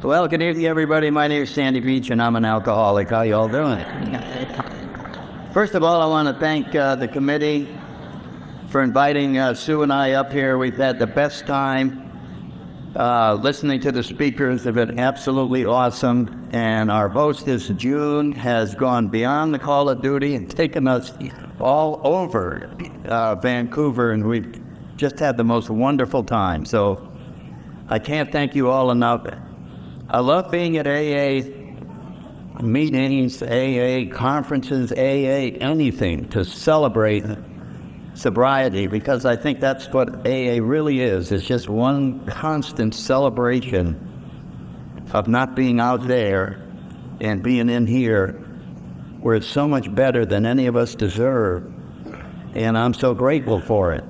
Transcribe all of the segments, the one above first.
Well, good evening, everybody. My name is Sandy Beach, and I'm an alcoholic. How y'all doing? First of all, I want to thank the committee for inviting Sue and I up here. We've had the best time. Listening to the speakers have been absolutely awesome. And our hostess, June, has gone beyond the call of duty and taken us all over Vancouver, and we've just had the most wonderful time. So I can't thank you all enough. I love being at AA meetings, AA conferences, AA anything to celebrate sobriety, because I think that's what AA really is. It's just one constant celebration of not being out there and being in here, where it's so much better than any of us deserve. And I'm so grateful for it.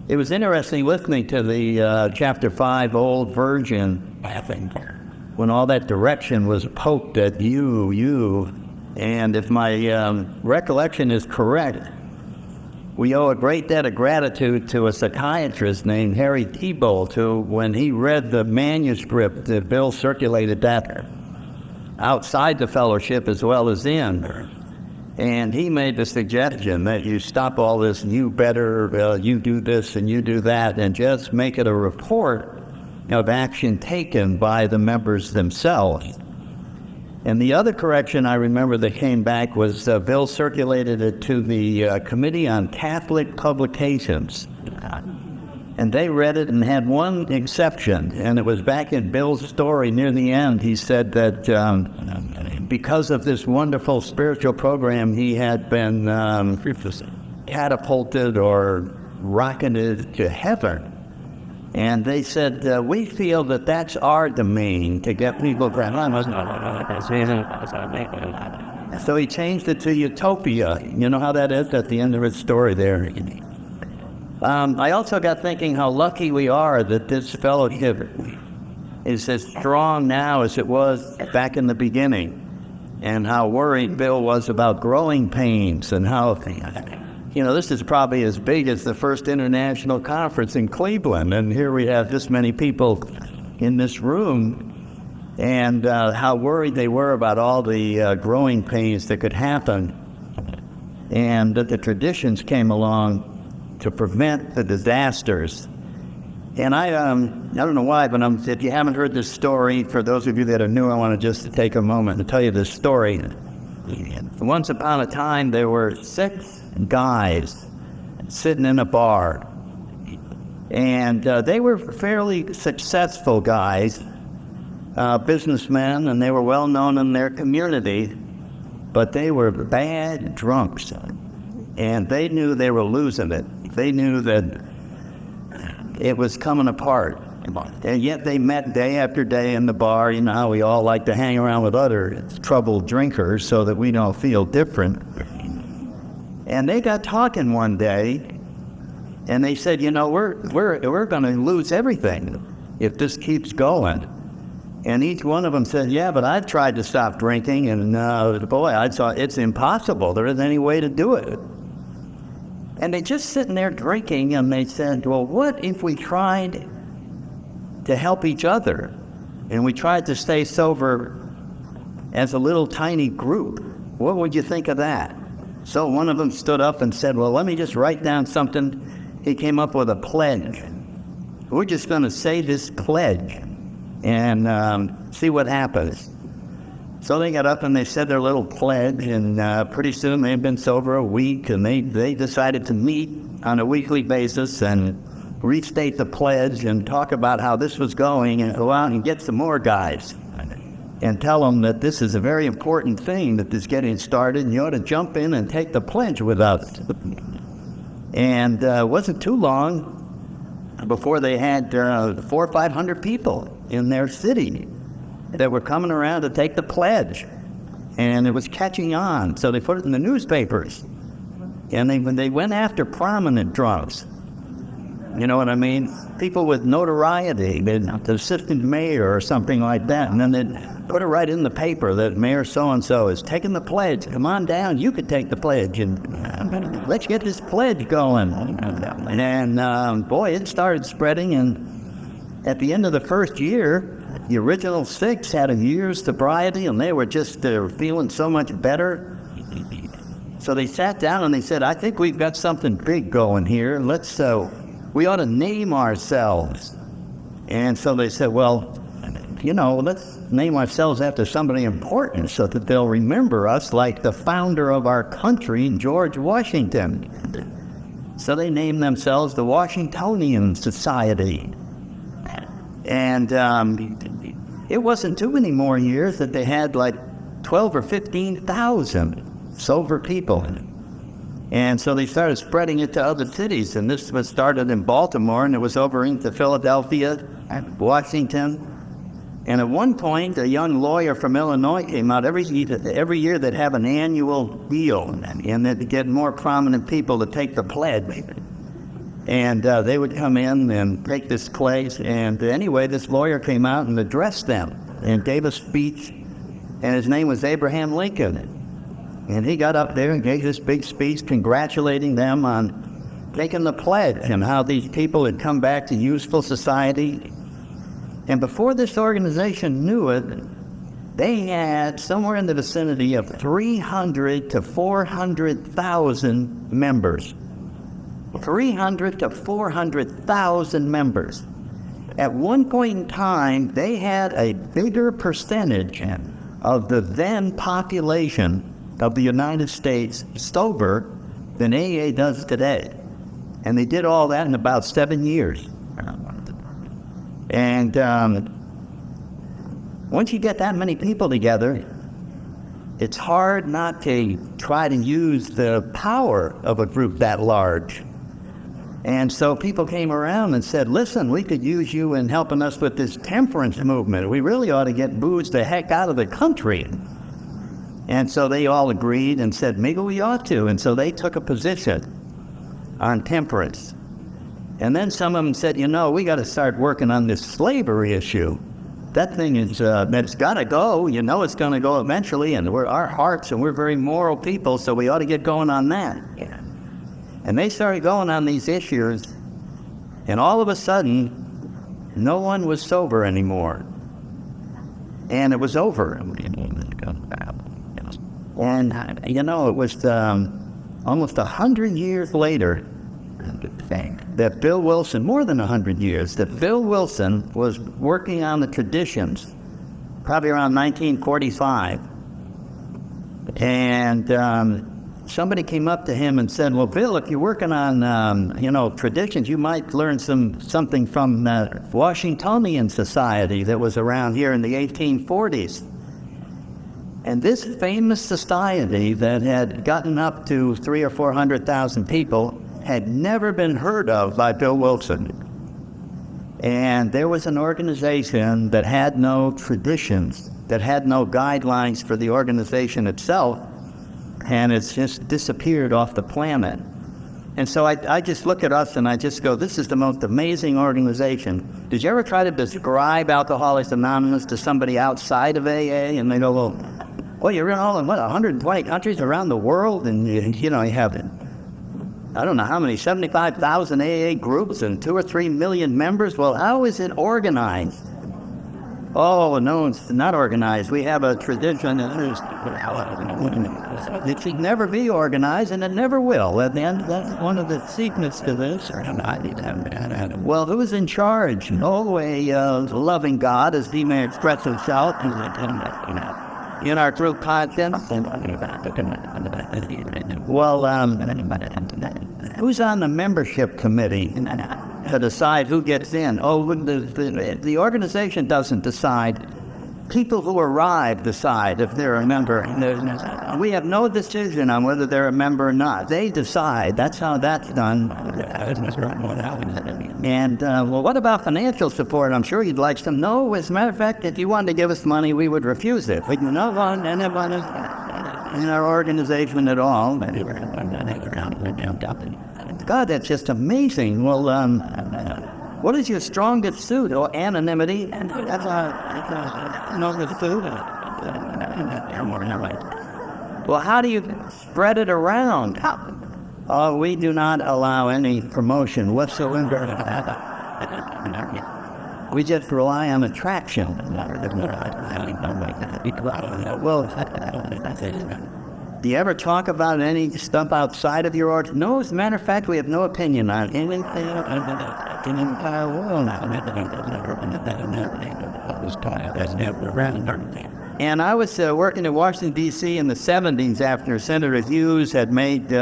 It was interesting listening to the Chapter 5 Old Virgin, when all that direction was poked at you. And if my recollection is correct, we owe a great debt of gratitude to a psychiatrist named Harry Thibault, who, when he read the manuscript, that Bill circulated that outside the fellowship as well as in. And he made the suggestion that you stop all this, you better, you do this and you do that, and just make it a report of action taken by the members themselves. And the other correction I remember that came back was Bill circulated it to the Committee on Catholic Publications. And they read it and had one exception, and it was back in Bill's story near the end. He said that because of this wonderful spiritual program, he had been catapulted or rocketed to heaven. And they said, we feel that that's our domain to get people to So he changed it to utopia. You know how that is at the end of his story there. I also got thinking how lucky we are that this fellowship is as strong now as it was back in the beginning, and how worried Bill was about growing pains, and how, this is probably as big as the first international conference in Cleveland, and here we have this many people in this room, and how worried they were about all the growing pains that could happen, and that the traditions came along to prevent the disasters. And I don't know why, but if you haven't heard this story, for those of you that are new, I want to just take a moment to tell you this story. Once upon a time, there were 6 guys sitting in a bar, and they were fairly successful guys, businessmen, and they were well known in their community, but they were bad drunks, and they knew they were losing it. They knew that it was coming apart, and yet they met day after day in the bar. You know how we all like to hang around with other troubled drinkers so that we don't feel different. And they got talking one day, and they said, we're going to lose everything if this keeps going. And each one of them said, yeah, but I've tried to stop drinking, and boy, I saw it's impossible. There isn't any way to do it. And they just sitting there drinking, and they said, well, what if we tried to help each other, and we tried to stay sober as a little tiny group? What would you think of that? So one of them stood up and said, well, let me just write down something. He came up with a pledge. We're just going to say this pledge and see what happens. So they got up and they said their little pledge, and pretty soon they had been sober a week, and they decided to meet on a weekly basis and restate the pledge and talk about how this was going, and go out and get some more guys and tell them that this is a very important thing that is getting started, and you ought to jump in and take the pledge with us. And it wasn't too long before they had 400 or 500 people in their city that were coming around to take the pledge, and it was catching on. So they put it in the newspapers, and they went after prominent drunks. You know what I mean? People with notoriety, the assistant mayor or something like that, and then they'd put it right in the paper that Mayor so-and-so is taking the pledge. Come on down, you could take the pledge, and let's get this pledge going. And boy, it started spreading, and at the end of the first year, The original 6 had a year's sobriety, and they were just feeling so much better. So they sat down and they said, I think we've got something big going here. We ought to name ourselves. And so they said, well, let's name ourselves after somebody important so that they'll remember us like the founder of our country, George Washington. So they named themselves the Washingtonian Society. And it wasn't too many more years that they had like 12 or 15,000 sober people. And so they started spreading it to other cities. And this was started in Baltimore, and it was over into Philadelphia, Washington. And at one point, a young lawyer from Illinois came out. Every year they'd have an annual deal, and they'd get more prominent people to take the pledge. And they would come in and take this pledge. And anyway, this lawyer came out and addressed them and gave a speech. And his name was Abraham Lincoln. And he got up there and gave this big speech congratulating them on taking the pledge and how these people had come back to useful society. And before this organization knew it, they had somewhere in the vicinity of 300 to 400,000 members. 300 to 400,000 members. At one point in time, they had a bigger percentage of the then population of the United States sober than AA does today. And they did all that in about 7 years. And once you get that many people together, it's hard not to try to use the power of a group that large. And so people came around and said, listen, we could use you in helping us with this temperance movement. We really ought to get booze the heck out of the country. And so they all agreed and said, maybe we ought to. And so they took a position on temperance. And then some of them said, we got to start working on this slavery issue. That thing is, that's got to go. It's going to go eventually. And we're our hearts, and we're very moral people, so we ought to get going on that. Yeah. And they started going on these issues, and all of a sudden, no one was sober anymore. And it was over. And, it was almost 100 years later that Bill Wilson, more than 100 years, that Bill Wilson was working on the traditions, probably around 1945. And somebody came up to him and said, well, Bill, if you're working on, traditions, you might learn something from the Washingtonian Society that was around here in the 1840s. And this famous society that had gotten up to 300,000 or 400,000 people had never been heard of by Bill Wilson. And there was an organization that had no traditions, that had no guidelines for the organization itself, and it's just disappeared off the planet. And so I just look at us and I just go, this is the most amazing organization. Did you ever try to describe Alcoholics Anonymous to somebody outside of AA? And they go, well, you're in 120 countries around the world, and you have, I don't know how many, 75,000 AA groups and 2 or 3 million members. Well, how is it organized? Oh, no, it's not organized. We have a tradition that it should never be organized, and it never will. That's one of the secrets to this. Well, who's in charge? Oh, a loving God, as he may express himself in our group content. Well, who's on the membership committee to decide who gets in? Oh, the organization doesn't decide. People who arrive decide if they're a member. We have no decision on whether they're a member or not. They decide. That's how that's done. And, well, what about financial support? I'm sure you'd like some. No, as a matter of fact, if you wanted to give us money, we would refuse it. We do not want anybody in our organization at all. God, that's just amazing. Well, what is your strongest suit? Or anonymity? That's a strongest suit. Well, how do you spread it around? We do not allow any promotion whatsoever. We just rely on attraction. Well, do you ever talk about any stuff outside of your order? No, as a matter of fact, we have no opinion on anything. And I was working in Washington, D.C. in the 70s after Senator Hughes had made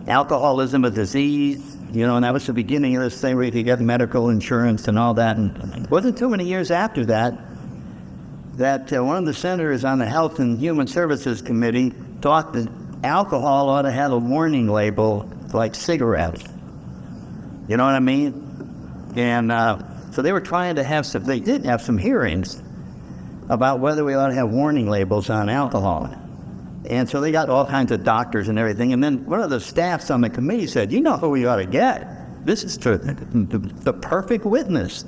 alcoholism a disease. And that was the beginning of this thing where you could get medical insurance and all that. And it wasn't too many years after that one of the senators on the Health and Human Services Committee thought that alcohol ought to have a warning label like cigarettes. You know what I mean? And so they were trying to they did have some hearings about whether we ought to have warning labels on alcohol. And so they got all kinds of doctors and everything. And then one of the staffs on the committee said, you know who we ought to get? This is the perfect witness.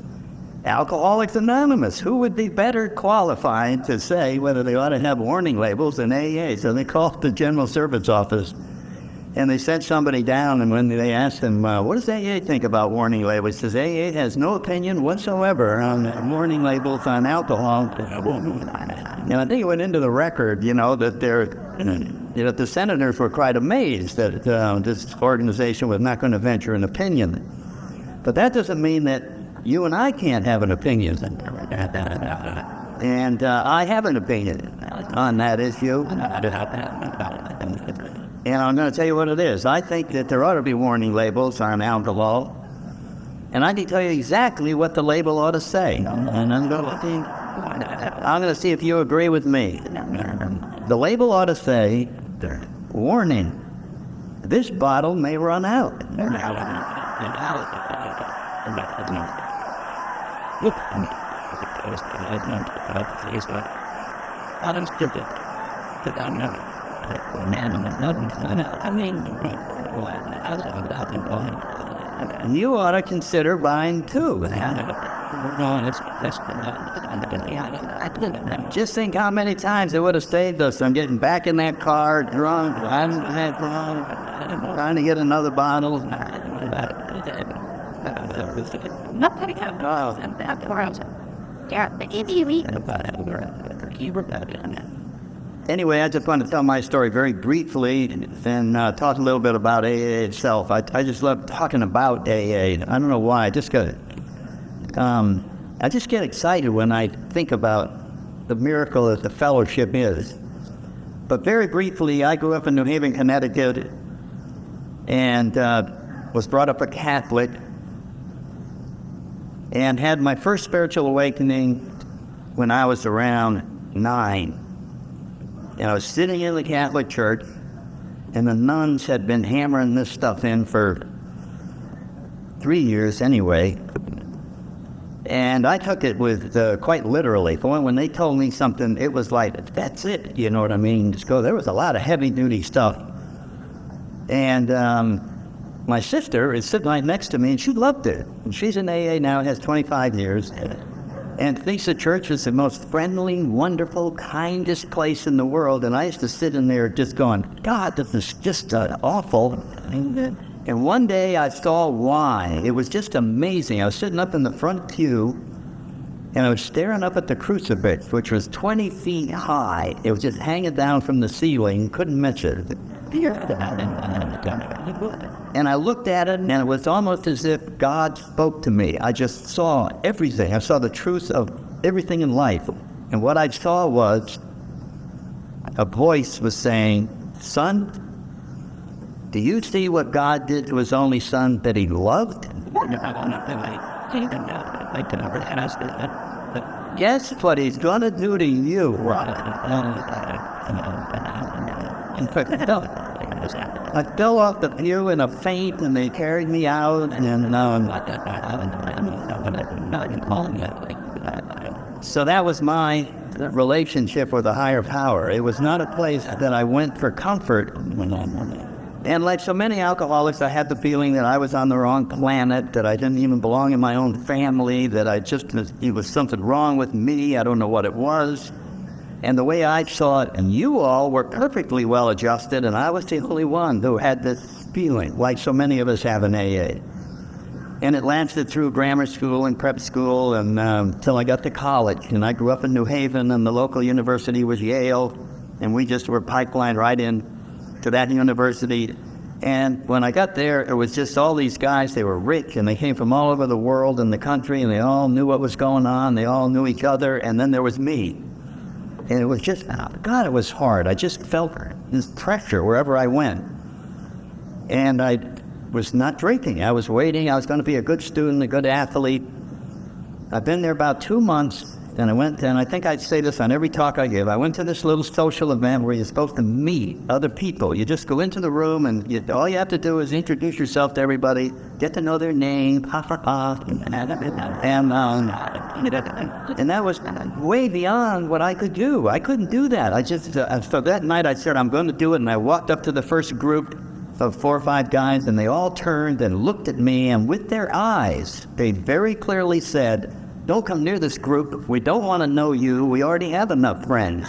Alcoholics Anonymous. Who would be better qualified to say whether they ought to have warning labels than AA? So they called the General Service Office and they sent somebody down, and when they asked him, what does AA think about warning labels? He says, AA has no opinion whatsoever on warning labels on alcohol. And I think it went into the record, that the senators were quite amazed that this organization was not going to venture an opinion. But that doesn't mean that you and I can't have an opinion. And I have an opinion on that issue. And I'm going to tell you what it is. I think that there ought to be warning labels on alcohol. And I can tell you exactly what the label ought to say. And I'm going to see if you agree with me. The label ought to say, warning, this bottle may run out. And you ought to consider buying two. Just think how many times it would have saved us. I'm getting back in that car, drunk, trying to get another bottle. Anyway, I just want to tell my story very briefly and talk a little bit about AA itself. I just love talking about AA. I don't know why. I just get excited when I think about the miracle that the fellowship is. But very briefly, I grew up in New Haven, Connecticut, and was brought up a Catholic, and had my first spiritual awakening when I was around 9. And I was sitting in the Catholic Church, and the nuns had been hammering this stuff in for 3 years anyway. And I took it with quite literally. For when they told me something, it was like, that's it, you know what I mean? Just go. There was a lot of heavy-duty stuff. And my sister is sitting right next to me, and she loved it. And she's in AA now, has 25 years. And thinks the church is the most friendly, wonderful, kindest place in the world. And I used to sit in there just going, God, this is just awful. And one day I saw why. It was just amazing. I was sitting up in the front pew, and I was staring up at the crucifix, which was 20 feet high. It was just hanging down from the ceiling, couldn't miss it. And I looked at it, and it was almost as if God spoke to me. I just saw everything. I saw the truth of everything in life. And what I saw was a voice was saying, son, do you see what God did to his only son that he loved? Guess what he's going to do to you. I fell off the pew in a faint, and they carried me out, and so that was my relationship with a higher power. It was not a place that I went for comfort. And like so many alcoholics, I had the feeling that I was on the wrong planet, that I didn't even belong in my own family, that it was something wrong with me. I don't know what it was. And the way I saw it, and you all were perfectly well adjusted, and I was the only one who had this feeling, like so many of us have in AA. And it lasted through grammar school and prep school and until I got to college. And I grew up in New Haven, and the local university was Yale, and we just were pipelined right in to that university. And when I got there, it was just all these guys. They were rich, and they came from all over the world and the country, and they all knew what was going on. They all knew each other, and then there was me. And it was just, God, it was hard. I just felt this pressure wherever I went. And I was not drinking. I was waiting. I was going to be a good student, a good athlete. I've been there about 2 months, and I went, and I think I'd say this on every talk I give. I went to this little social event where you're supposed to meet other people. You just go into the room, and all you have to do is introduce yourself to everybody, get to know their name, and that was way beyond what I could do. I couldn't do that. So that night I said, I'm going to do it, and I walked up to the first group of 4 or 5 guys, and they all turned and looked at me, and with their eyes, they very clearly said, don't come near this group. We don't want to know you. We already have enough friends.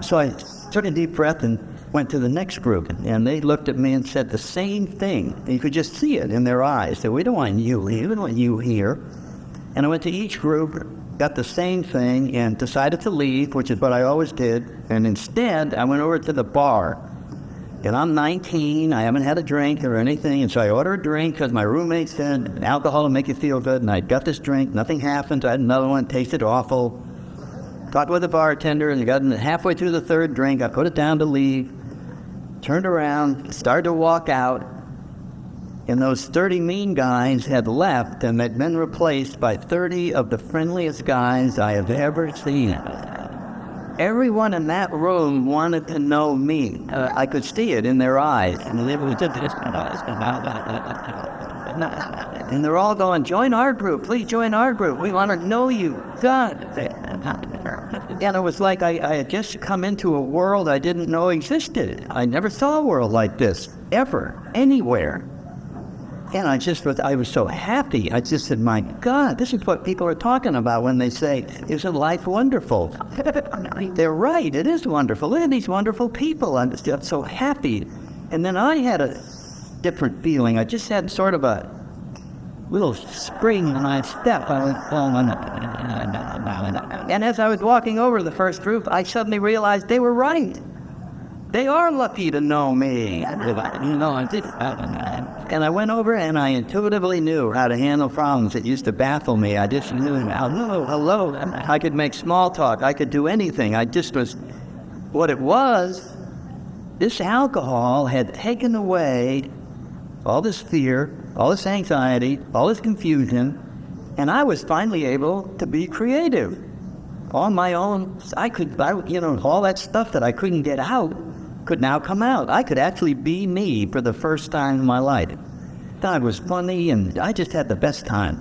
So I took a deep breath and went to the next group, and they looked at me and said the same thing. You could just see it in their eyes. They said, we don't want you here. We don't want you here. And I went to each group, got the same thing, and decided to leave, which is what I always did. And instead, I went over to the bar. And I'm 19, I haven't had a drink or anything, and so I ordered a drink because my roommate said alcohol will make you feel good, and I got this drink, nothing happened. I had another one, tasted awful. Talked with the bartender, and got halfway through the third drink, I put it down to leave, turned around, started to walk out, and those 30 mean guys had left, and they'd been replaced by 30 of the friendliest guys I have ever seen. Everyone in that room wanted to know me. I could see it in their eyes. And they're all going, join our group, please join our group. We want to know you. God. And it was like I had just come into a world I didn't know existed. I never saw a world like this, ever, anywhere. And I was so happy. I just said, my God, this is what people are talking about when they say, isn't life wonderful? They're right, it is wonderful. Look at these wonderful people. I'm so happy. And then I had a different feeling. I just had sort of a little spring in my step. And as I was walking over the first group, I suddenly realized they were right. They are lucky to know me. And I went over and I intuitively knew how to handle problems that used to baffle me. I just knew, hello. I could make small talk. I could do anything. What it was, this alcohol had taken away all this fear, all this anxiety, all this confusion, and I was finally able to be creative. On my own, all that stuff that I couldn't get out could now come out. I could actually be me for the first time in my life. God was funny, and I just had the best time.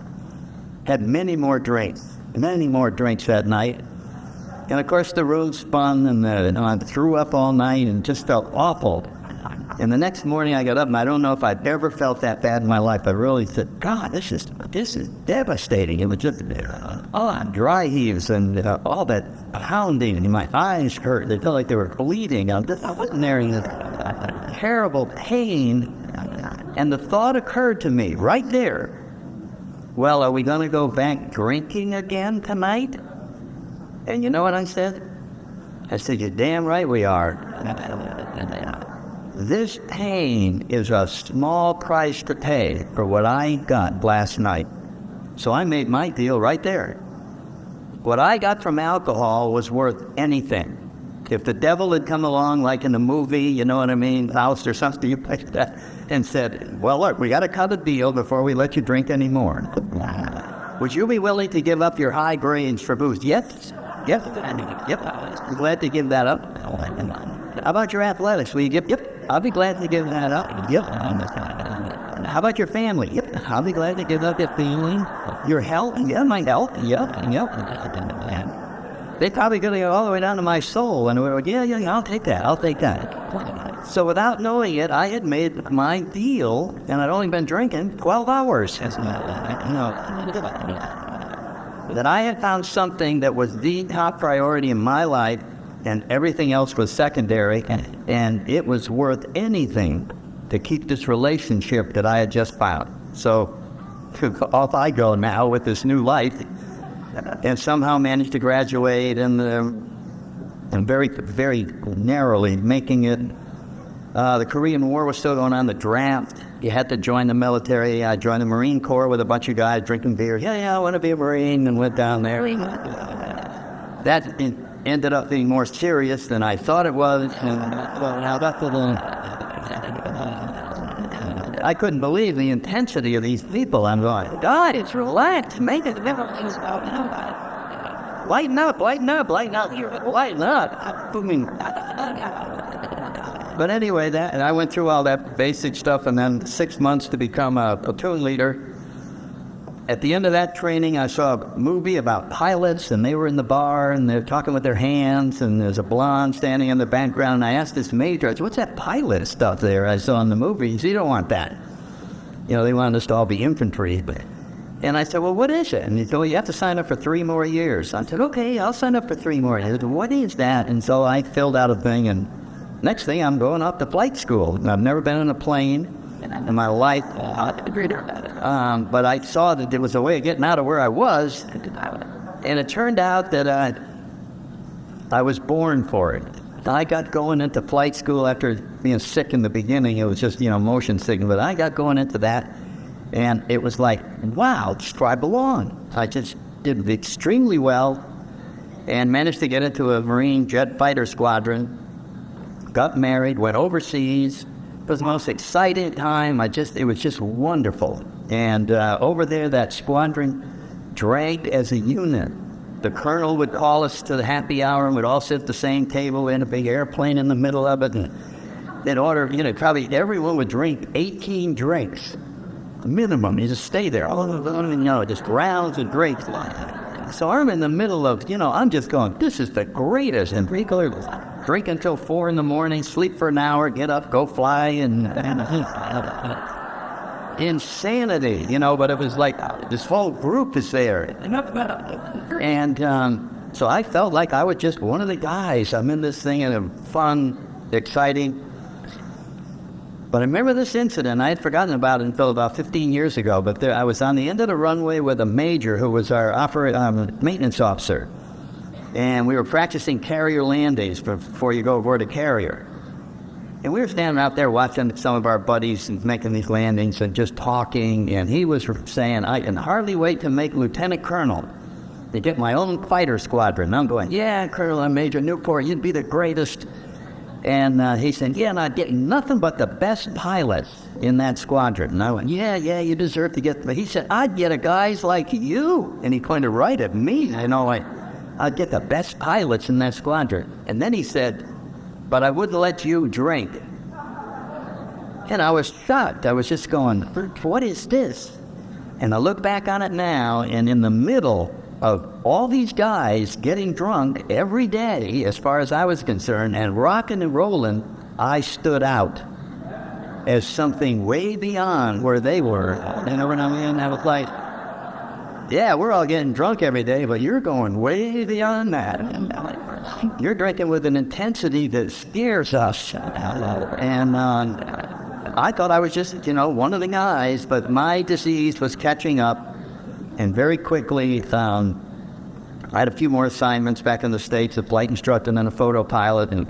Had many more drinks that night. And of course the room spun, and I threw up all night and just felt awful. And the next morning I got up, and I don't know if I'd ever felt that bad in my life. I really said, God, this is devastating. It was just dry heaves and all that pounding, and my eyes hurt. They felt like they were bleeding. I wasn't there in this terrible pain. And the thought occurred to me right there, well, are we going to go back drinking again tonight? And you know what I said? I said, you're damn right we are. This pain is a small price to pay for what I got last night. So I made my deal right there. What I got from alcohol was worth anything. If the devil had come along, like in the movie, you know what I mean, House or something like that, and said, well, look, we got to cut a deal before we let you drink anymore. Would you be willing to give up your high grades for booze? Yes. Yep. I'm glad to give that up. How about your athletics? Will you give? Yep. I'll be glad to give that up. Yep. How about your family? Yep. I'll be glad to give up your family. Your health? Yeah, my health. Yep. They're probably going to go all the way down to my soul. And we're like, yeah, I'll take that. So without knowing it, I had made my deal, and I'd only been drinking 12 hours. That I had found something that was the top priority in my life, and everything else was secondary, and it was worth anything to keep this relationship that I had just found. So off I go now with this new life, and somehow managed to graduate and very, very narrowly making it. The Korean War was still going on, the draft. You had to join the military. I joined the Marine Corps with a bunch of guys drinking beer. Yeah, I want to be a Marine, and went down there. That ended up being more serious than I thought it was. And now that's I couldn't believe the intensity of these people. I'm going, God, it's relaxed. Make it lighten up, lighten up, lighten up, lighten up. I mean, but anyway, and I went through all that basic stuff, and then 6 months to become a platoon leader. At the end of that training, I saw a movie about pilots, and they were in the bar, and they're talking with their hands, and there's a blonde standing in the background, and I asked this major, I said, what's that pilot stuff there I saw in the movie? He said, you don't want that. You know, they wanted us to all be infantry. And I said, well, what is it? And he said, well, you have to sign up for 3 more years. I said, okay, I'll sign up for 3 more years. What is that? And so I filled out a thing, and next thing, I'm going off to flight school. I've never been in a plane in my life, but I saw that there was a way of getting out of where I was, and it turned out that I was born for it. I got going into flight school after being sick in the beginning. It was just, motion sickness, but I got going into that, and it was like, wow, just I belong. I just did extremely well and managed to get into a Marine jet fighter squadron, got married, went overseas. It was the most exciting time. It was just wonderful. And over there, that squadron dragged as a unit. The colonel would call us to the happy hour, and we'd all sit at the same table in a big airplane in the middle of it. And they'd order, probably everyone would drink 18 drinks, minimum. You just stay there, just rounds of drinks. So I'm in the middle of, I'm just going, this is the greatest. And people are drink until 4 a.m, sleep for an hour, get up, go fly, and insanity, but it was like this whole group is there. And so I felt like I was just one of the guys. I'm in this thing, and it's fun, exciting. But I remember this incident. I had forgotten about it until about 15 years ago, but I was on the end of the runway with a major who was our maintenance officer. And we were practicing carrier landings before you go aboard a carrier. And we were standing out there watching some of our buddies making these landings and just talking. And he was saying, I can hardly wait to make lieutenant colonel to get my own fighter squadron. And I'm going, yeah, Colonel, I'm Major Newport. You'd be the greatest. And he said, yeah, and I'd get nothing but the best pilots in that squadron. And I went, yeah, you deserve to get them. He said, I'd get a guys like you. And he pointed right at me. I'd get the best pilots in that squadron. And then he said, but I wouldn't let you drink. And I was shocked. I was just going, what is this? And I look back on it now, and in the middle of all these guys getting drunk every day, as far as I was concerned, and rocking and rolling, I stood out as something way beyond where they were. And when I'm in, I was like, yeah, we're all getting drunk every day, but you're going way beyond that. You're drinking with an intensity that scares us. And I thought I was just, one of the guys, but my disease was catching up, and very quickly I had a few more assignments back in the States, a flight instructor and a photo pilot. And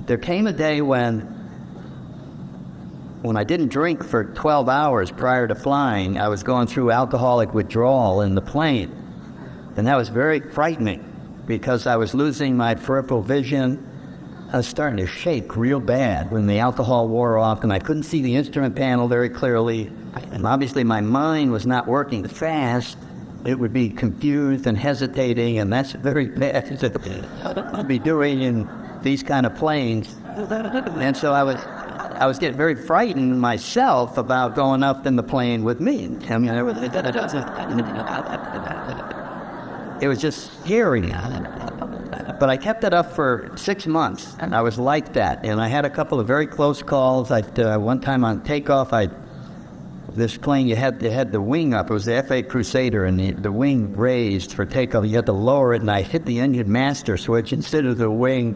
there came a day when I didn't drink for 12 hours prior to flying. I was going through alcoholic withdrawal in the plane. And that was very frightening because I was losing my peripheral vision. I was starting to shake real bad when the alcohol wore off, and I couldn't see the instrument panel very clearly. And obviously my mind was not working fast. It would be confused and hesitating, and that's very bad to be doing in these kind of planes. And so I was getting very frightened myself about going up in the plane with me. It was just scary. But I kept it up for 6 months, and I was like that. And I had a couple of very close calls. One time on takeoff, I was this plane, you had the wing up. It was the F-8 Crusader, and the wing raised for takeoff. You had to lower it, and I hit the engine master switch instead of the wing.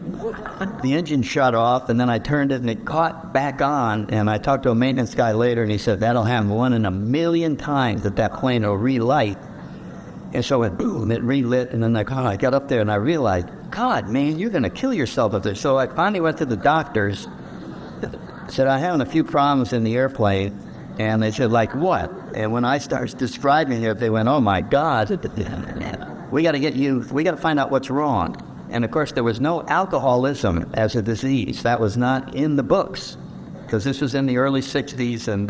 The engine shut off, and then I turned it, and it caught back on. And I talked to a maintenance guy later, and he said, that'll happen 1 in a million times that plane will relight. And so it relit, and then I got up there, and I realized, God, man, you're going to kill yourself up there. So I finally went to the doctors, said, I'm having a few problems in the airplane. And they said, like what? And when I started describing it, they went, oh my God, we got to find out what's wrong. And of course, there was no alcoholism as a disease. That was not in the books, because this was in the early 60s, and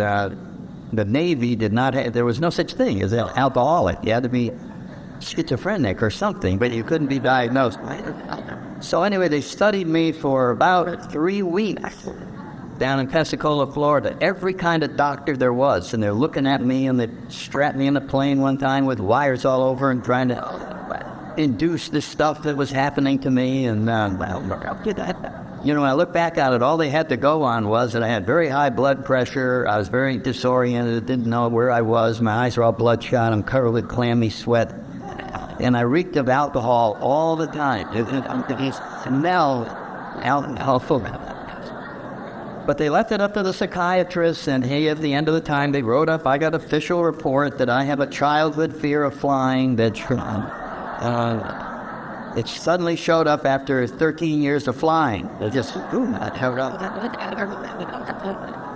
the Navy did not have, there was no such thing as an alcoholic. You had to be schizophrenic or something, but you couldn't be diagnosed. So anyway, they studied me for about 3 weeks. Down in Pensacola, Florida, every kind of doctor there was, and they're looking at me, and they strapped me in a plane one time with wires all over and trying to induce this stuff that was happening to me. And you know, when I look back at it, all they had to go on was that I had very high blood pressure. I was very disoriented, didn't know where I was. My eyes were all bloodshot. I'm covered with clammy sweat, and I reeked of alcohol all the time. It smelled alcohol. But they left it up to the psychiatrists, and hey, at the end of the time, they wrote up, I got official report that I have a childhood fear of flying that it suddenly showed up after 13 years of flying. It just, that showed up.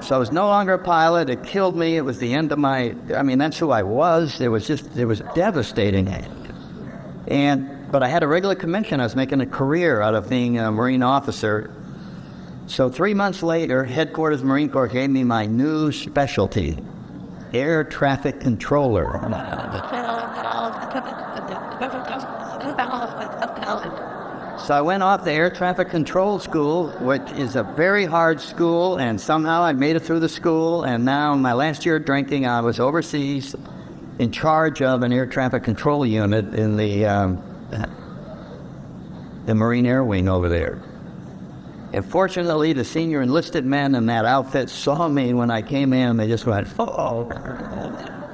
So I was no longer a pilot. It killed me. It was the end of that's who I was. It was devastating. But I had a regular commission. I was making a career out of being a Marine officer. So 3 months later, Headquarters Marine Corps gave me my new specialty, air traffic controller. So I went off to air traffic control school, which is a very hard school, and somehow I made it through the school, and now in my last year of drinking, I was overseas in charge of an air traffic control unit in the Marine Air Wing over there. And fortunately, the senior enlisted men in that outfit saw me when I came in, and they just went, oh,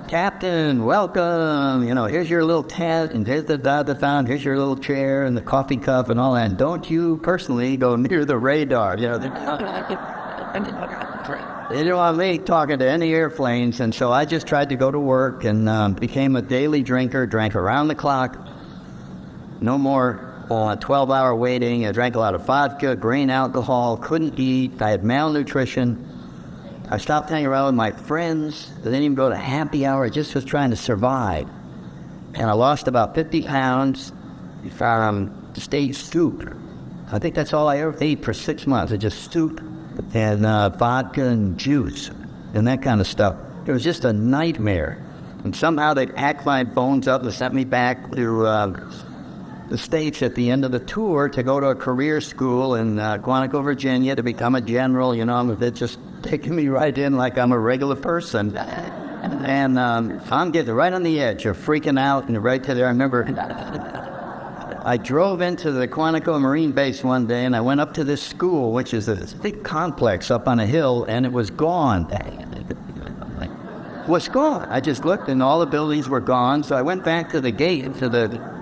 Captain, welcome. You know, here's your little tent, and here's the found, here's your little chair, and the coffee cup, and all that. And don't you personally go near the radar. You know, they didn't want me talking to any airplanes, and so I just tried to go to work and became a daily drinker, drank around the clock, no more 12-hour waiting. I drank a lot of vodka, grain alcohol, couldn't eat. I had malnutrition. I stopped hanging around with my friends. I didn't even go to happy hour. I just was trying to survive. And I lost about 50 pounds from stayed soup. I think that's all I ever ate for 6 months. I just soup and vodka and juice and that kind of stuff. It was just a nightmare. And somehow they packed my bones up and sent me back to the States at the end of the tour to go to a career school in Quantico, Virginia, to become a general. You know, they're just taking me right in like I'm a regular person. And I'm getting right on the edge of freaking out, and right to there. I remember I drove into the Quantico Marine Base one day, and I went up to this school, which is this big complex up on a hill, and it was gone. It was gone. I just looked, and all the buildings were gone. So I went back to the gate, to the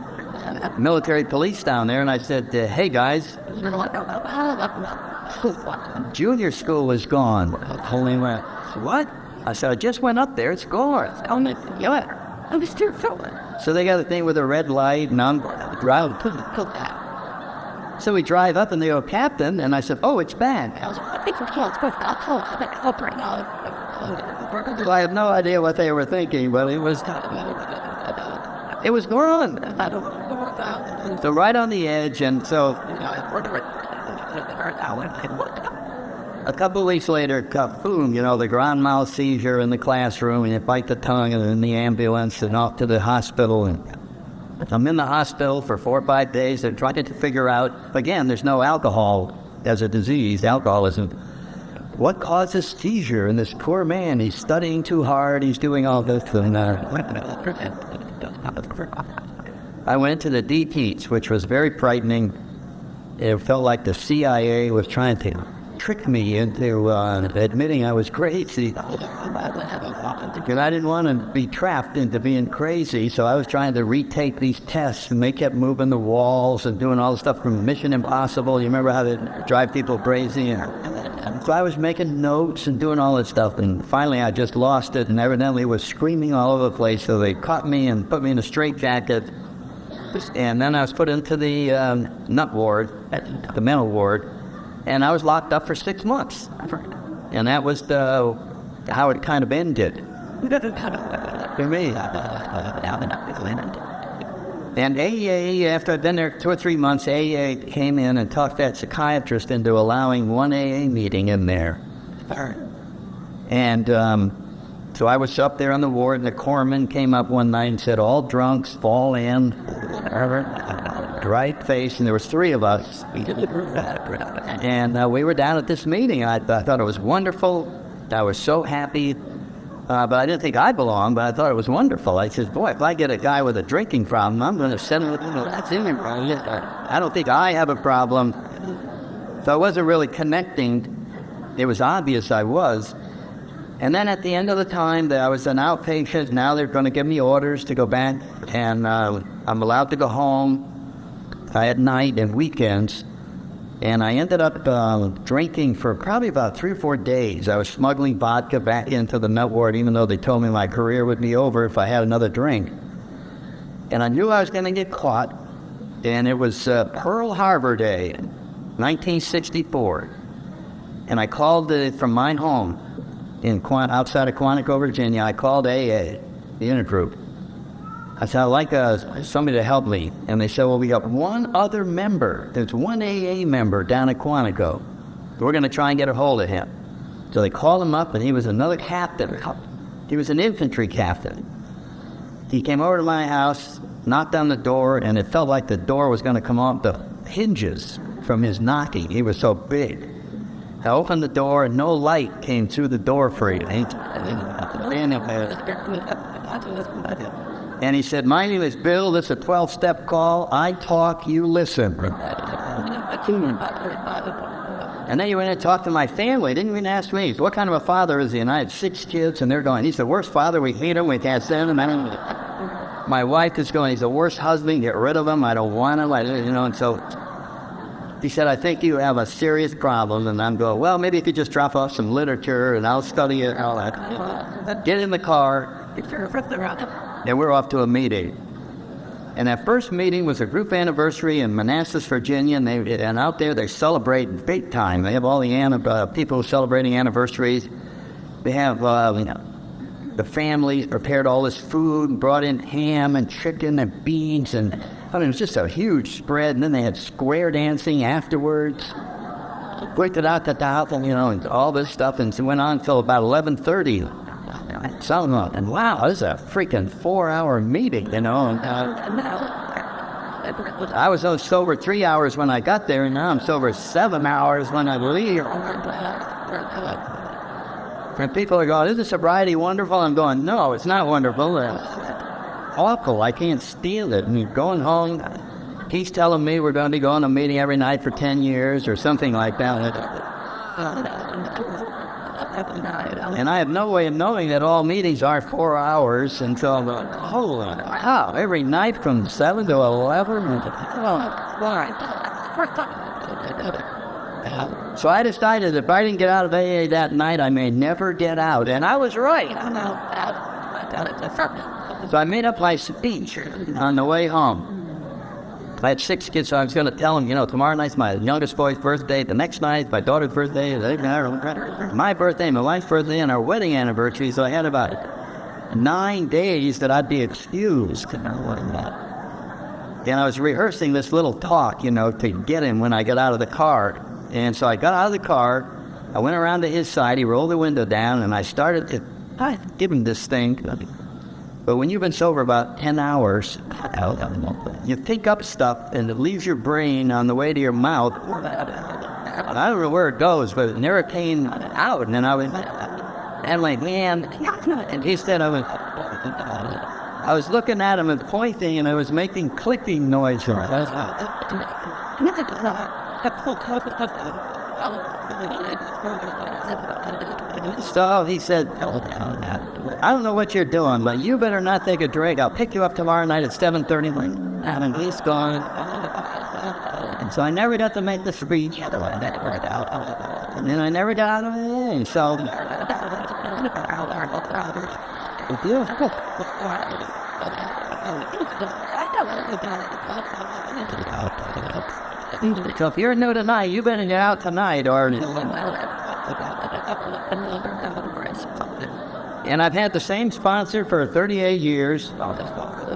military police down there, and I said, hey guys, junior school is gone. Holy went, what? I said, I just went up there, it's gone. So they got a thing with a red light, and I'm driving. So we drive up, and they go, Captain, and I said, oh, it's bad. I have no idea what they were thinking, but it was gone. So right on the edge, and so a couple of weeks later, boom, you know, the grand mal seizure in the classroom, and you bite the tongue, and in the ambulance, and off to the hospital. And I'm in the hospital for 4 or 5 days. They're trying to figure out, again, there's no alcohol as a disease, alcoholism. What causes seizure in this poor man? He's studying too hard, he's doing all this. And I went to the deep heats, which was very frightening. It felt like the CIA was trying to trick me into admitting I was crazy. Because I didn't want to be trapped into being crazy, so I was trying to retake these tests, and they kept moving the walls and doing all the stuff from Mission Impossible. You remember how they drive people crazy? So I was making notes and doing all this stuff, and finally I just lost it, and evidently was screaming all over the place, so they caught me and put me in a straitjacket. And then I was put into the nut ward, the mental ward, and I was locked up for 6 months. And that was how it kind of ended for me. And AA, after I'd been there 2 or 3 months, AA came in and talked that psychiatrist into allowing one AA meeting in there. And so I was up there on the ward, and the corpsman came up one night and said, all drunks fall in, right face, and there was 3 of us. And we were down at this meeting. I thought it was wonderful. I was so happy. But I didn't think I belonged, but I thought it was wonderful. I said, boy, if I get a guy with a drinking problem, I'm going to send him, that's him. I don't think I have a problem. So I wasn't really connecting. It was obvious I was. And then at the end of the time, I was an outpatient. Now they're going to give me orders to go back, and I'm allowed to go home at night and weekends. And I ended up drinking for probably about 3 or 4 days. I was smuggling vodka back into the nut ward, even though they told me my career would be over if I had another drink. And I knew I was going to get caught. And it was Pearl Harbor Day, 1964. And I called from my home outside of Quantico, Virginia. I called AA, the intergroup. I said, I'd like somebody to help me. And they said, well, we got one other member. There's one AA member down at Quantico. We're going to try and get a hold of him. So they called him up, and he was another captain. He was an infantry captain. He came over to my house, knocked on the door, and it felt like the door was going to come off the hinges from his knocking. He was so big. I opened the door, and no light came through the door frame. And he said, my name is Bill, this is a 12-step call. I talk, you listen. And then he went and talked to my family. Didn't even ask me, what kind of a father is he? And I had 6 kids, and they're going, he's the worst father, we hate him, we can't stand him. My wife is going, he's the worst husband, get rid of him, I don't want him, and so he said, I think you have a serious problem. And I'm going, well, maybe you could just drop off some literature, and I'll study it, all that. Get in the car. And we're off to a meeting. And that first meeting was a group anniversary in Manassas, Virginia, and out there they celebrate big time. They have all the people celebrating anniversaries. They have the families prepared all this food, brought in ham and chicken and beans, and it was just a huge spread. And then they had square dancing afterwards. And all this stuff, and it went on until about 11:30. And wow, this is a freaking 4-hour meeting, And I was sober 3 hours when I got there, and now I'm sober 7 hours when I leave. And people are going, isn't sobriety wonderful? I'm going, no, it's not wonderful. It's awful. I can't stand it. And going home, he's telling me we're going to be going to a meeting every night for 10 years or something like that. And I have no way of knowing that all meetings are 4 hours until I'm going, holy wow, every night from 7 to 11. So I decided if I didn't get out of AA that night, I may never get out. And I was right. So I made up my speech on the way home. I had 6 kids, so I was going to tell them, tomorrow night's my youngest boy's birthday, the next night's my daughter's birthday, my birthday, my wife's birthday, and our wedding anniversary, so I had about 9 days that I'd be excused. And I was rehearsing this little talk, to get him when I got out of the car. And so I got out of the car, I went around to his side, he rolled the window down, and I started to give him this thing. But when you've been sober about 10 hours, you pick up stuff and it leaves your brain on the way to your mouth. I don't know where it goes, but it never came out. And then I'm like, man, and he said, I was looking at him and pointing, and I was making clicking noises. So he said, I don't know what you're doing, but you better not take a drink. I'll pick you up tomorrow night at 7:30. And he's gone. And so I never got to make the speech. And then I never got out of it. So so if you're new tonight, you better get out tonight, or... And I've had the same sponsor for 38 years.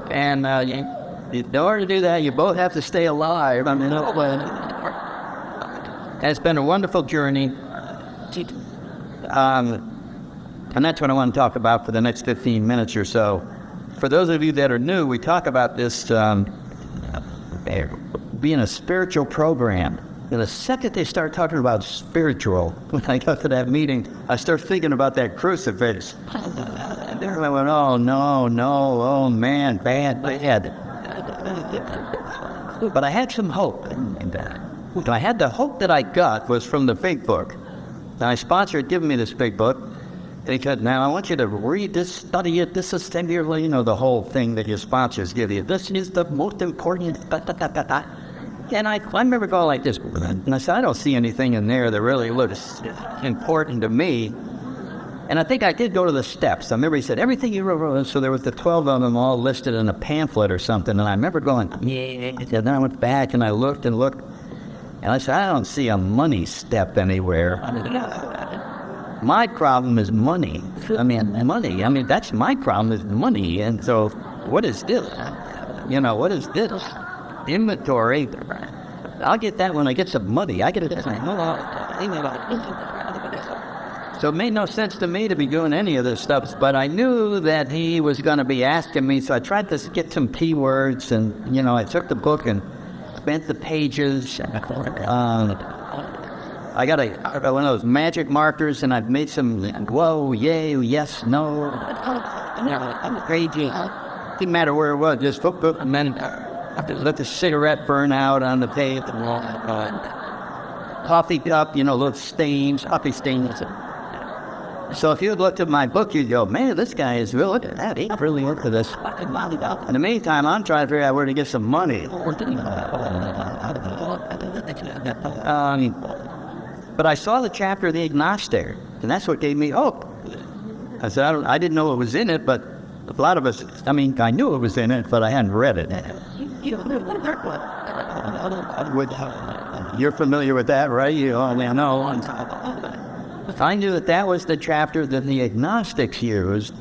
And in order to do that, you both have to stay alive. I mean, it's been a wonderful journey. And that's what I want to talk about for the next 15 minutes or so. For those of you that are new, we talk about this being a spiritual program. And the second they start talking about spiritual, when I got to that meeting, I start thinking about that crucifix. And there I went, oh, no, oh, man, bad. But I had some hope. And I had the hope that I got was from the big book. My sponsor had given me this big book. And he said, now I want you to read this, study it. This is, the whole thing that your sponsors give you. This is the most important. And I remember going like this. And I said, I don't see anything in there that really looks important to me. And I think I did go to the steps. I remember he said, everything you wrote. So there was the 12 of them all listed in a pamphlet or something. And I remember going, yeah. And then I went back and I looked. And I said, I don't see a money step anywhere. My problem is money. Money. That's my problem is money. And so what is this? What is this? Inventory. I'll get that when I get some money. I get it. So it made no sense to me to be doing any of this stuff, but I knew that he was going to be asking me, so I tried to get some keywords, and, I took the book and spent the pages. I got one of those magic markers, and I've made some whoa, yay, yes, no. Crazy. Didn't matter where it was, just book, and then let the cigarette burn out on the page. Coffee cup, little stains, coffee stains. So if you had looked at my book, you'd go, man, this guy is really, look at that, he's really into this. In the meantime, I'm trying to figure out where to get some money. But I saw the chapter of the agnostic, and that's what gave me hope. I said, I didn't know it was in it, but a lot of us, I knew it was in it, but I hadn't read it. You're familiar with that, right? You only know. I knew that was the chapter that the agnostics used,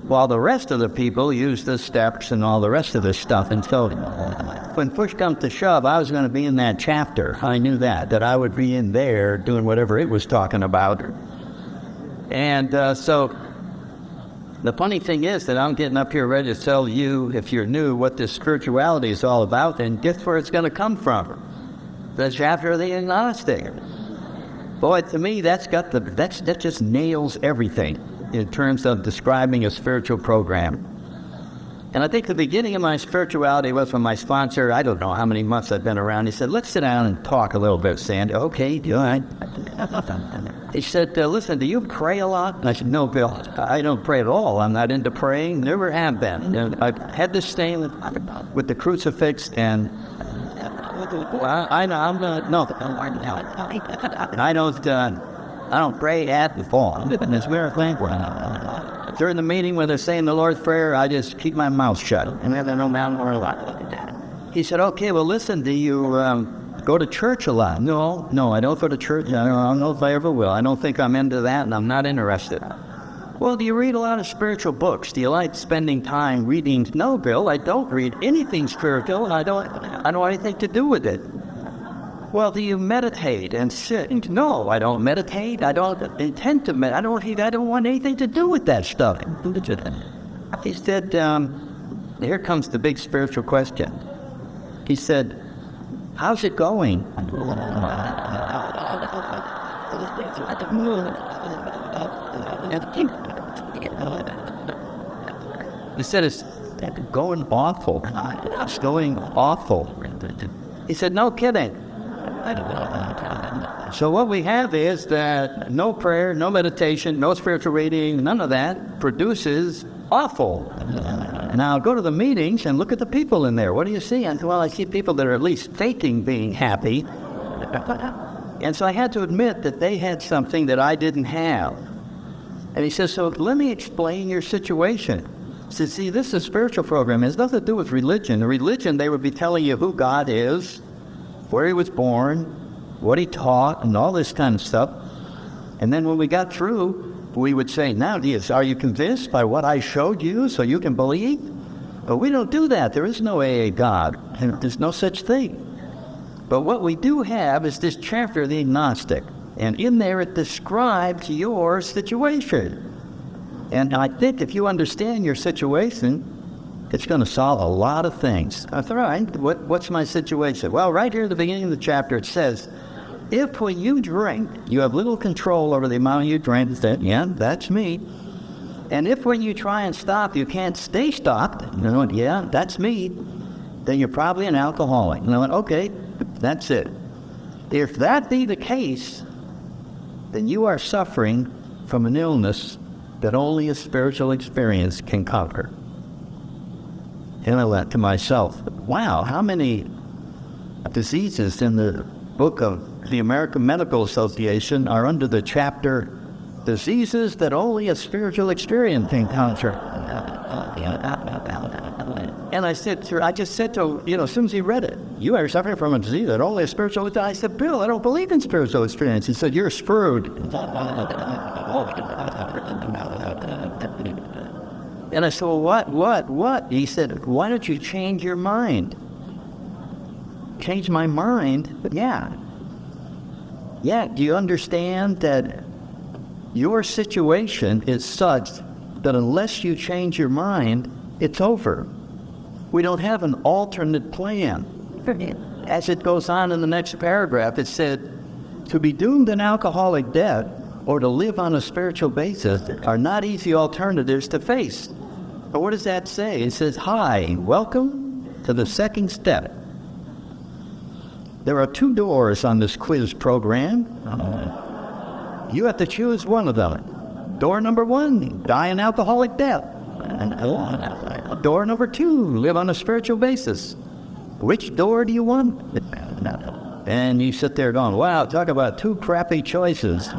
while the rest of the people used the steps and all the rest of this stuff. And so when push comes to shove, I was going to be in that chapter. I knew that I would be in there doing whatever it was talking about. And so the funny thing is that I'm getting up here ready to tell you, if you're new, what this spirituality is all about, and guess where it's going to come from? The chapter of the agnostic. Boy, to me, that just nails everything in terms of describing a spiritual program. And I think the beginning of my spirituality was when my sponsor, I don't know how many months I've been around, he said, let's sit down and talk a little bit, Sandy. Okay, all right. He said, listen, do you pray a lot? And I said, no, Bill, I don't pray at all. I'm not into praying, never have been. And I've had this thing with the crucifix, and I don't pray at the fall. And it's where I think during the meeting when they're saying the Lord's Prayer, I just keep my mouth shut. And then I know mountain or a lot. He said, okay, well, listen, do you go to church a lot? No, I don't go to church. I don't know if I ever will. I don't think I'm into that, and I'm not interested. Well, do you read a lot of spiritual books? Do you like spending time reading? No, Bill, I don't read anything spiritual, and I don't want anything to do with it. Well, do you meditate and sit? No, I don't meditate. I don't intend to meditate. I don't want anything to do with that stuff. He said, here comes the big spiritual question. He said, how's it going? He said, it's going awful. It's going awful. He said, no kidding. So what we have is that no prayer, no meditation, no spiritual reading, none of that produces awful. Now go to the meetings and look at the people in there. What do you see? And well, I see people that are at least faking being happy. And so I had to admit that they had something that I didn't have. And he says, so let me explain your situation. He says, see, this is a spiritual program. It has nothing to do with religion. The religion, they would be telling you who God is, where he was born, what he taught, and all this kind of stuff. And then when we got through, we would say, now, are you convinced by what I showed you so you can believe? But we don't do that. There is no AA God. And there's no such thing. But what we do have is this chapter, the agnostic. And in there it describes your situation. And I think if you understand your situation, it's going to solve a lot of things. I thought, all right, what's my situation? Well, right here at the beginning of the chapter it says, if when you drink, you have little control over the amount you drink, yeah, that's me. And if when you try and stop, you can't stay stopped, yeah, that's me, then you're probably an alcoholic. And I went, okay, that's it. If that be the case, then you are suffering from an illness that only a spiritual experience can conquer. And I went to myself, wow, how many diseases in the book of the American Medical Association are under the chapter, diseases that only a spiritual experience can conquer. And I just said to him, as soon as he read it, you are suffering from a disease that only a spiritual experience. I said, Bill, I don't believe in spiritual experience. He said, you're screwed. And I said, well, what? He said, why don't you change your mind? Change my mind? Yeah, do you understand that your situation is such that unless you change your mind, it's over. We don't have an alternate plan. As it goes on in the next paragraph, it said, to be doomed an alcoholic death or to live on a spiritual basis are not easy alternatives to face. But what does that say? It says, hi, welcome to the second step. There are 2 doors on this quiz program. You have to choose one of them. Door number 1, die an alcoholic death. Door number 2, live on a spiritual basis. Which door do you want? And you sit there going, wow, talk about 2 crappy choices.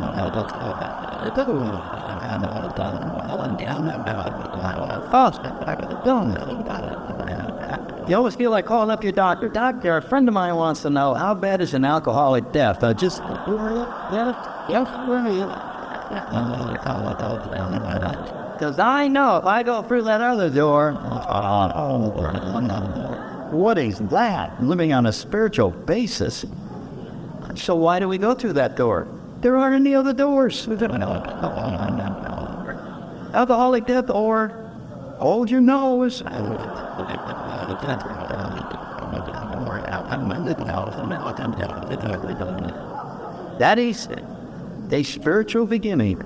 You always feel like calling up your doctor. Doctor, a friend of mine wants to know, how bad is an alcoholic death? Because I know if I go through that other door, what is that? Living on a spiritual basis. So why do we go through that door? There aren't any other doors. Alcoholic death or hold your nose. That is a spiritual beginning.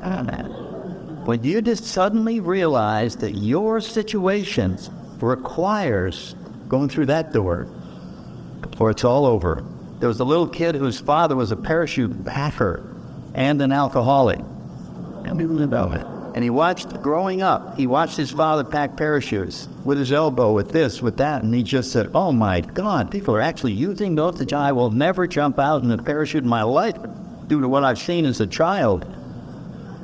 When you just suddenly realize that your situation requires going through that door, or it's all over. There was a little kid whose father was a parachute packer and an alcoholic. And he watched, growing up, he watched his father pack parachutes with his elbow, with this, with that, and he just said, oh my God, people are actually using those. I will never jump out in a parachute in my life due to what I've seen as a child.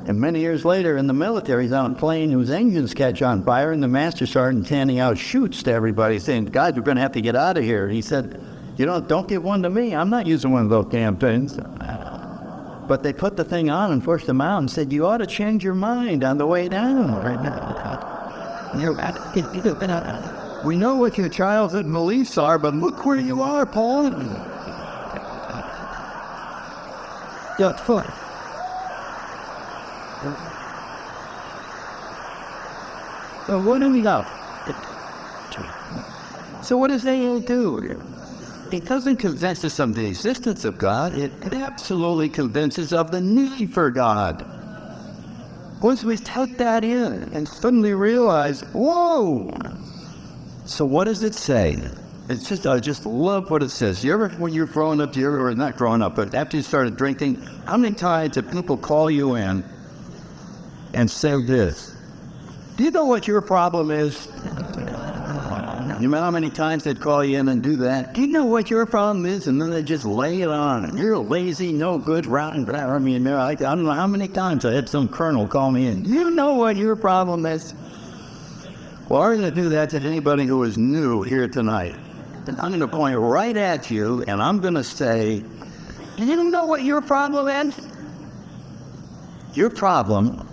And many years later in the military, he's on a plane whose engines catch on fire, and the master sergeant handing out chutes to everybody saying, guys, we're going to have to get out of here. He said, don't give one to me. I'm not using one of those damn things. But they put the thing on and pushed them out and said, you ought to change your mind on the way down right now. We know what your childhood beliefs are, but look where you are, Paul. Just fun. So what do we got? So what does AA do? It doesn't convince us of the existence of God. It absolutely convinces of the need for God. Once we take that in and suddenly realize, whoa! So what does it say? It's just, I just love what it says. You ever, when you're growing up, or not growing up, but after you started drinking, how many times did people call you in and say this? Do you know what your problem is? You know how many times they'd call you in and do that? Do you know what your problem is? And then they just lay it on. And you're lazy, no good, rotten. I mean, I don't know how many times I had some colonel call me in. Do you know what your problem is? Well, I'm going to do that to anybody who is new here tonight. And I'm going to point right at you, and I'm going to say, you don't know what your problem is? Your problem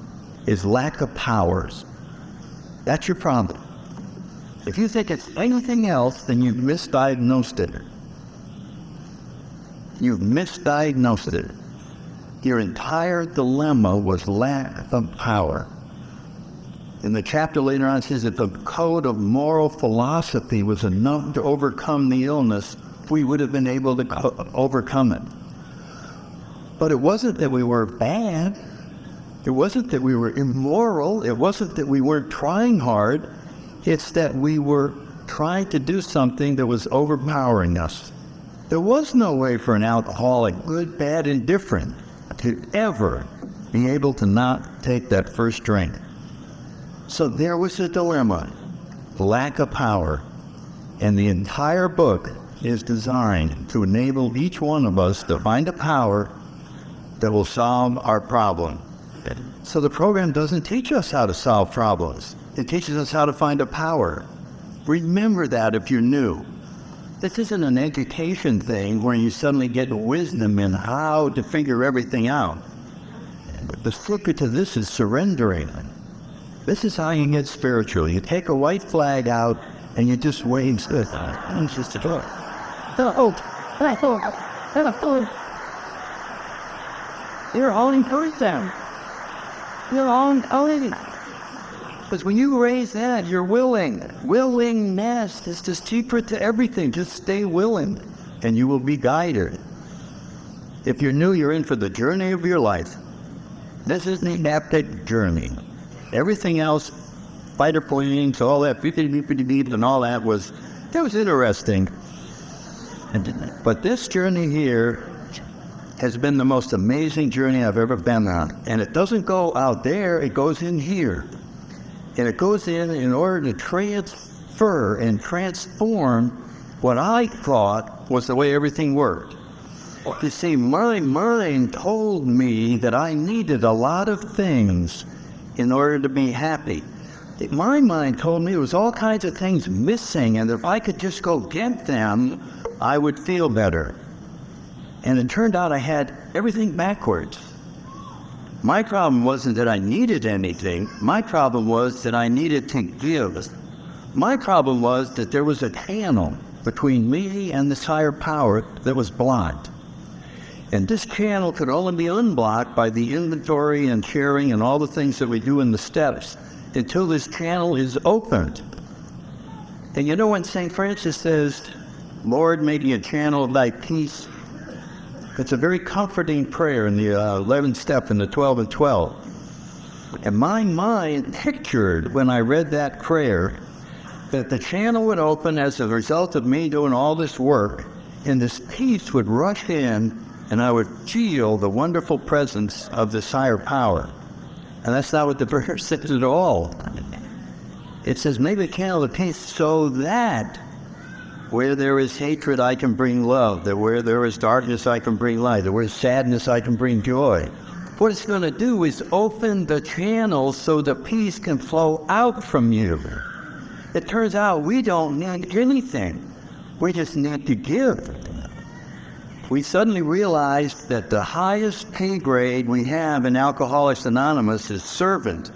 is lack of powers. That's your problem. If you think it's anything else, then you've misdiagnosed it. You've misdiagnosed it. Your entire dilemma was lack of power. In the chapter later on, it says that the code of moral philosophy was enough to overcome the illness, we would have been able to overcome it. But it wasn't that we were bad. It wasn't that we were immoral. It wasn't that we weren't trying hard. It's that we were trying to do something that was overpowering us. There was no way for an alcoholic, good, bad, indifferent, to ever be able to not take that first drink. So there was a dilemma, lack of power. And the entire book is designed to enable each one of us to find a power that will solve our problem. So the program doesn't teach us how to solve problems. It teaches us how to find a power. Remember that if you're new. This isn't an education thing where you suddenly get wisdom in how to figure everything out. The secret to this is surrendering. This is how you get spiritual. You take a white flag out and you just wave this. It's just a door. You're all encouraged them. You're all because when you raise that, you're willing. Willingness is the secret to everything. Just stay willing, and you will be guided. If you're new, you're in for the journey of your life. This is the epic journey. Everything else, fighter planes, all that, and all that was interesting. But this journey here has been the most amazing journey I've ever been on. And it doesn't go out there, it goes in here. And it goes in order to transfer and transform what I thought was the way everything worked. You see, my mind told me that I needed a lot of things in order to be happy. My mind told me there was all kinds of things missing, and if I could just go get them, I would feel better. And it turned out I had everything backwards. My problem wasn't that I needed anything. My problem was that I needed to give. My problem was that there was a channel between me and this higher power that was blocked. And this channel could only be unblocked by the inventory and sharing and all the things that we do in the steps until this channel is opened. And you know when St. Francis says, Lord, make me a channel of thy peace, it's a very comforting prayer in the 11th step in the 12 and 12. And my mind pictured when I read that prayer that the channel would open as a result of me doing all this work, and this peace would rush in, and I would feel the wonderful presence of this higher power. And that's not what the prayer says at all. It says, make the channel of peace so that where there is hatred, I can bring love. That where there is darkness, I can bring light. That where there is sadness, I can bring joy. What it's going to do is open the channel so the peace can flow out from you. It turns out we don't need anything. We just need to give. We suddenly realized that the highest pay grade we have in Alcoholics Anonymous is servant.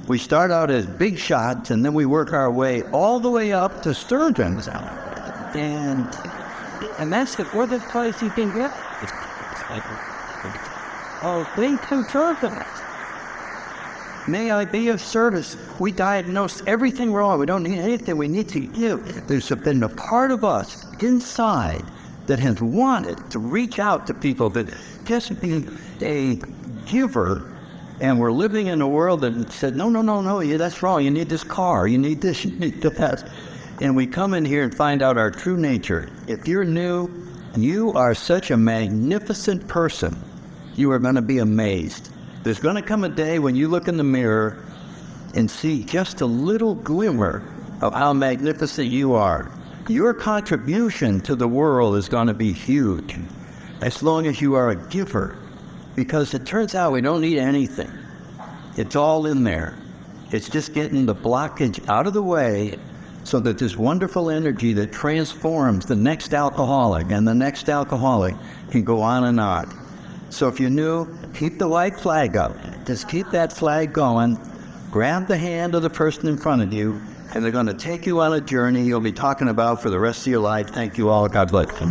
We start out as big shots, and then we work our way all the way up to servants. And that's the furthest place you can get. Oh, think of servants. May I be of service. We diagnose everything wrong. We don't need anything. We need to give. There's been a part of us inside that has wanted to reach out to people, that just being a giver. And we're living in a world that said, no, yeah, that's wrong. You need this car. You need this. You need that. and we come in here and find out our true nature. If you're new, you are such a magnificent person. You are going to be amazed. There's going to come a day when you look in the mirror and see just a little glimmer of how magnificent you are. Your contribution to the world is going to be huge, as long as you are a giver, because it turns out we don't need anything. It's all in there. It's just getting the blockage out of the way so that this wonderful energy that transforms the next alcoholic and the next alcoholic can go on and on. So if you're new, keep the white flag up. Just keep that flag going. Grab the hand of the person in front of you, and they're going to take you on a journey you'll be talking about for the rest of your life. Thank you all. God bless you.